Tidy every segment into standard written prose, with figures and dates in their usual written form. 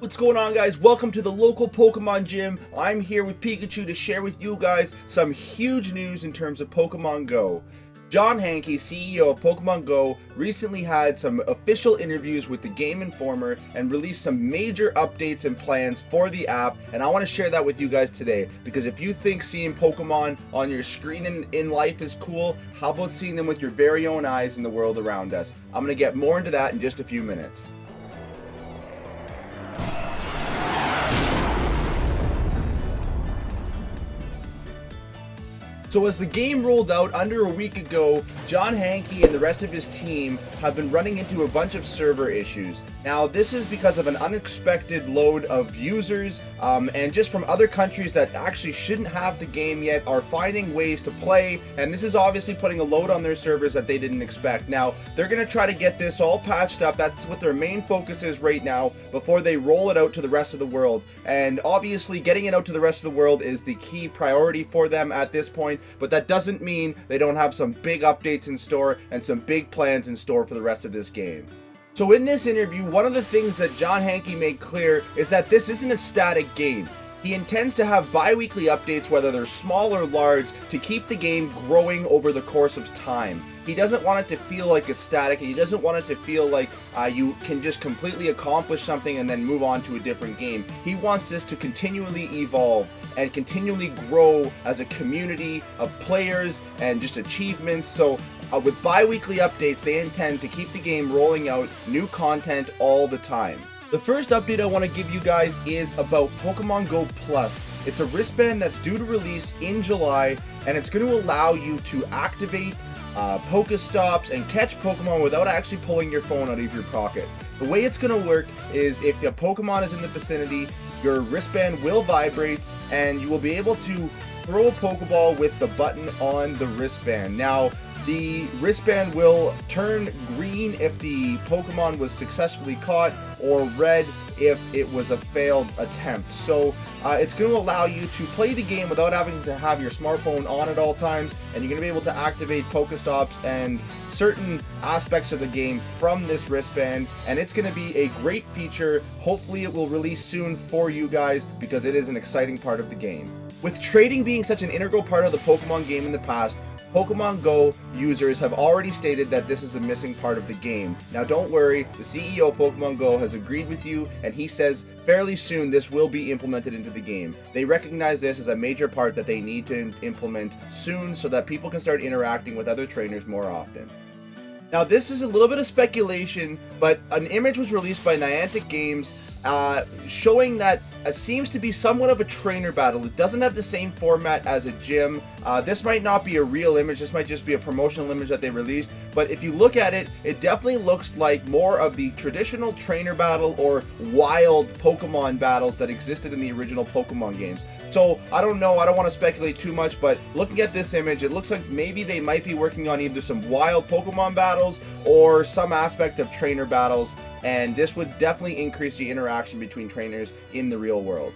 What's going on, guys? Welcome to the local Pokemon gym. I'm here with Pikachu to share with you guys some huge news in terms of Pokemon Go. John Hanke, CEO of Pokemon Go, recently had some official interviews with the Game Informer and released some major updates and plans for the app, and I want to share that with you guys today, because if you think seeing Pokemon on your screen in life is cool, how about seeing them with your very own eyes in the world around us? I'm going to get more into that in just a few minutes. So as the game rolled out under a week ago, John Hanke and the rest of his team have been running into a bunch of server issues. Now this is because of an unexpected load of users and just from other countries that actually shouldn't have the game yet are finding ways to play, and this is obviously putting a load on their servers that they didn't expect. Now they're going to try to get this all patched up. That's what their main focus is right now before they roll it out to the rest of the world, and obviously getting it out to the rest of the world is the key priority for them at this point. But that doesn't mean they don't have some big updates in store and some big plans in store for the rest of this game. So in this interview, one of the things that John Hanke made clear is that this isn't a static game. He intends to have bi-weekly updates, whether they're small or large, to keep the game growing over the course of time. He doesn't want it to feel like it's static, and he doesn't want it to feel like you can just completely accomplish something and then move on to a different game. He wants this to continually evolve and continually grow as a community of players and just achievements. So with bi-weekly updates, they intend to keep the game rolling out new content all the time. The first update I want to give you guys is about Pokemon Go Plus. It's a wristband that's due to release in July, and it's going to allow you to activate Pokestops and catch Pokemon without actually pulling your phone out of your pocket. The way it's going to work is if a Pokemon is in the vicinity, your wristband will vibrate and you will be able to throw a Pokeball with the button on the wristband. Now, the wristband will turn green if the Pokemon was successfully caught, or red if it was a failed attempt. So it's going to allow you to play the game without having to have your smartphone on at all times, and you're going to be able to activate Pokestops and certain aspects of the game from this wristband, and it's going to be a great feature. Hopefully it will release soon for you guys, because it is an exciting part of the game. With trading being such an integral part of the Pokemon game in the past, Pokemon Go users have already stated that this is a missing part of the game. Now don't worry, the CEO of Pokemon Go has agreed with you, and he says fairly soon this will be implemented into the game. They recognize this as a major part that they need to implement soon so that people can start interacting with other trainers more often. Now this is a little bit of speculation, but an image was released by Niantic Games showing that it seems to be somewhat of a trainer battle. It doesn't have the same format as a gym. This might not be a real image, this might just be a promotional image that they released, but if you look at it, it definitely looks like more of the traditional trainer battle or wild Pokemon battles that existed in the original Pokemon games. So I don't know, I don't want to speculate too much, but looking at this image, it looks like maybe they might be working on either some wild Pokemon battles or some aspect of trainer battles, and this would definitely increase the interaction between trainers in the real world.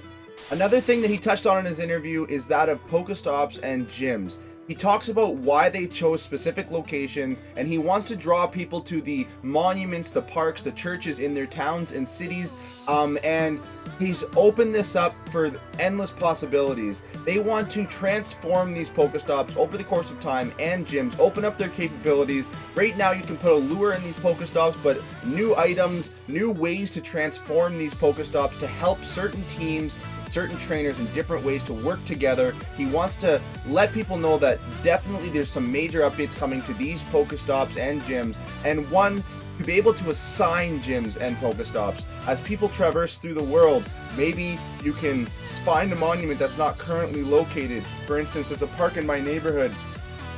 Another thing that he touched on in his interview is that of Pokestops and gyms. He talks about why they chose specific locations, and he wants to draw people to the monuments, the parks, the churches in their towns and cities, and he's opened this up for endless possibilities. They want to transform these Pokestops over the course of time, and gyms open up their capabilities. Right now you can put a lure in these Pokestops, but new items, new ways to transform these Pokestops to help certain teams, certain trainers in different ways to work together. He wants to let people know that definitely there's some major updates coming to these Pokestops and gyms, and one, to be able to assign gyms and Pokestops. As people traverse through the world, maybe you can find a monument that's not currently located. For instance, there's a park in my neighborhood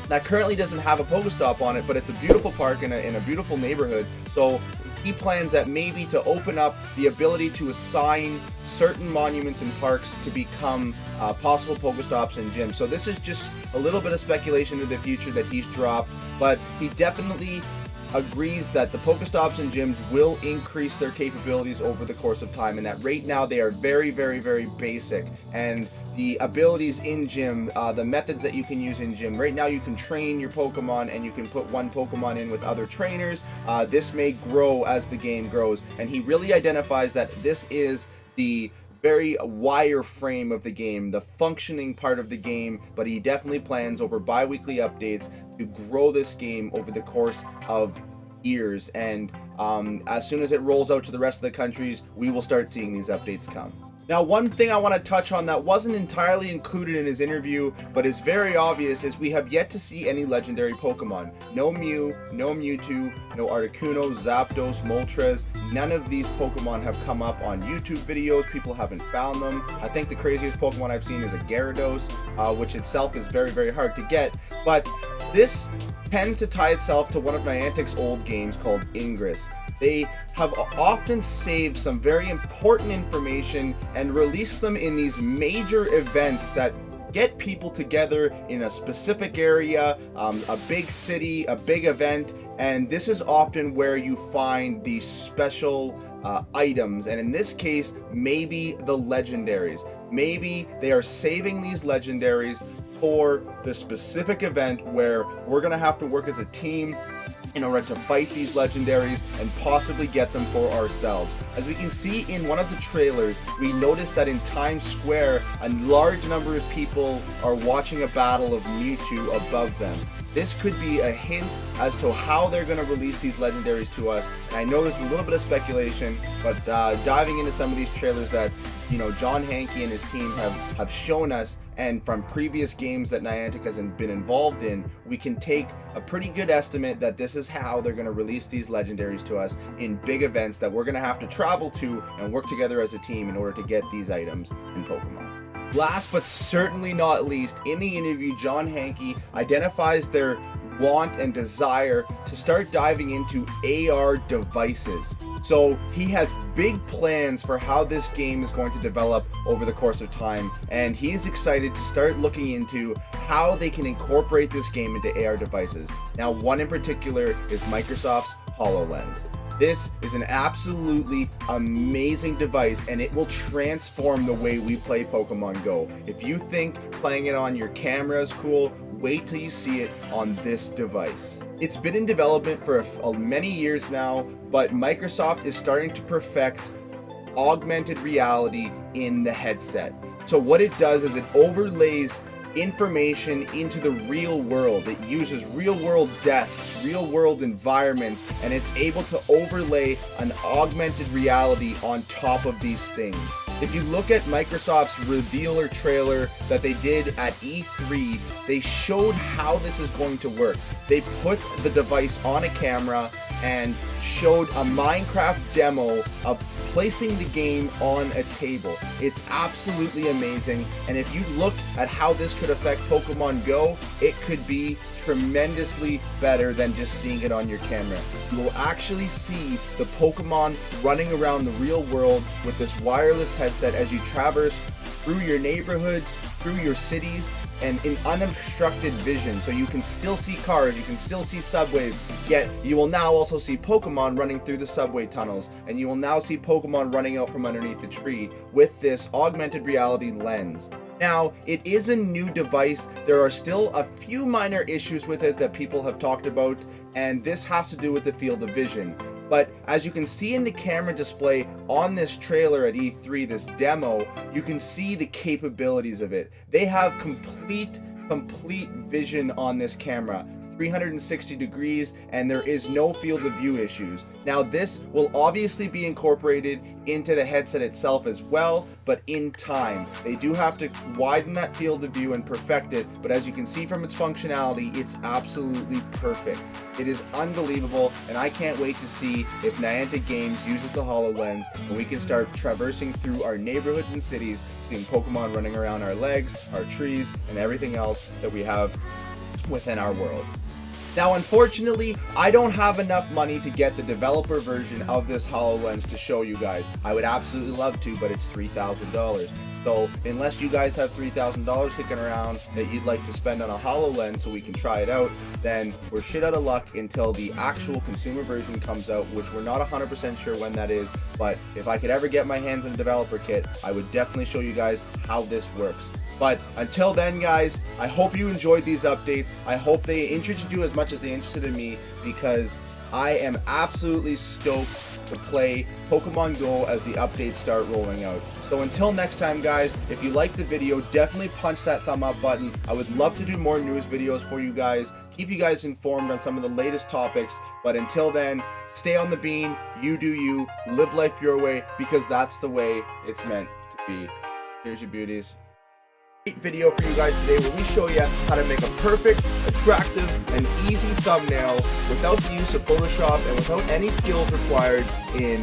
that currently doesn't have a Pokestop on it, but it's a beautiful park in a beautiful neighborhood. So he plans that maybe to open up the ability to assign certain monuments and parks to become possible Pokestops and gyms. So this is just a little bit of speculation to the future that he's dropped, but he definitely agrees that the Pokestops and gyms will increase their capabilities over the course of time, and that right now they are very, very, very basic. And the abilities in gym, the methods that you can use in gym. Right now you can train your Pokemon and you can put one Pokemon in with other trainers. This may grow as the game grows, and he really identifies that this is the very wireframe of the game, the functioning part of the game, but he definitely plans over bi-weekly updates to grow this game over the course of years. And as soon as it rolls out to the rest of the countries, we will start seeing these updates come. Now, one thing I want to touch on that wasn't entirely included in his interview, but is very obvious, is we have yet to see any legendary Pokemon. No Mew, no Mewtwo, no Articuno, Zapdos, Moltres. None of these Pokemon have come up on YouTube videos. People haven't found them. I think the craziest Pokemon I've seen is a Gyarados, which itself is very, very hard to get. But this tends to tie itself to one of Niantic's old games called Ingress. They have often saved some very important information and released them in these major events that get people together in a specific area, a big city, a big event, and this is often where you find these special items, and in this case, maybe the legendaries. Maybe they are saving these legendaries for the specific event where we're gonna have to work as a team in order to fight these legendaries and possibly get them for ourselves. As we can see in one of the trailers, we noticed that in Times Square, a large number of people are watching a battle of Mewtwo above them. This could be a hint as to how they're going to release these legendaries to us. And I know this is a little bit of speculation, but diving into some of these trailers that, you know, John Hanke and his team have shown us, and from previous games that Niantic has been involved in, we can take a pretty good estimate that this is how they're going to release these legendaries to us in big events that we're going to have to travel to and work together as a team in order to get these items in Pokemon. Last but certainly not least, in the interview, John Hanke identifies their want and desire to start diving into AR devices. So he has big plans for how this game is going to develop over the course of time, and he's excited to start looking into how they can incorporate this game into AR devices. Now, one in particular is Microsoft's Hololens. This is an absolutely amazing device, and it will transform the way we play Pokemon Go. If you think playing it on your camera is cool, wait till you see it on this device. It's been in development for many years now, but Microsoft is starting to perfect augmented reality in the headset. So what it does is it overlays information into the real world. It uses real world desks, real world environments, and it's able to overlay an augmented reality on top of these things. If you look at Microsoft's revealer trailer that they did at E3, they showed how this is going to work. They put the device on a camera and showed a Minecraft demo of placing the game on a table. It's absolutely amazing, and if you look at how this could affect Pokemon Go, it could be tremendously better than just seeing it on your camera. You will actually see the Pokemon running around the real world with this wireless headset as you traverse through your neighborhoods, through your cities, and in unobstructed vision, so you can still see cars, you can still see subways, yet you will now also see Pokemon running through the subway tunnels, and you will now see Pokemon running out from underneath the tree with this augmented reality lens. Now, it is a new device. There are still a few minor issues with it that people have talked about, and this has to do with the field of vision. But as you can see in the camera display on this trailer at E3, this demo, you can see the capabilities of it. They have complete vision on this camera. 360 degrees, and there is no field of view issues. Now, this will obviously be incorporated into the headset itself as well, but in time. They do have to widen that field of view and perfect it, but as you can see from its functionality, it's absolutely perfect. It is unbelievable, and I can't wait to see if Niantic Games uses the HoloLens and we can start traversing through our neighborhoods and cities, seeing Pokemon running around our legs, our trees, and everything else that we have within our world. Now, unfortunately, I don't have enough money to get the developer version of this HoloLens to show you guys. I would absolutely love to, but it's $3,000. So unless you guys have $3,000 kicking around that you'd like to spend on a HoloLens so we can try it out, then we're shit out of luck until the actual consumer version comes out, which we're not 100% sure when that is. But if I could ever get my hands on a developer kit, I would definitely show you guys how this works. But until then, guys, I hope you enjoyed these updates. I hope they interested you as much as they interested in me, because I am absolutely stoked to play Pokemon Go as the updates start rolling out. So until next time, guys, if you liked the video, definitely punch that thumb up button. I would love to do more news videos for you guys, keep you guys informed on some of the latest topics, but until then, stay on the bean, you do you, live life your way, because that's the way it's meant to be. Here's your beauties. Video for you guys today where we show you how to make a perfect, attractive, and easy thumbnail without the use of Photoshop and without any skills required in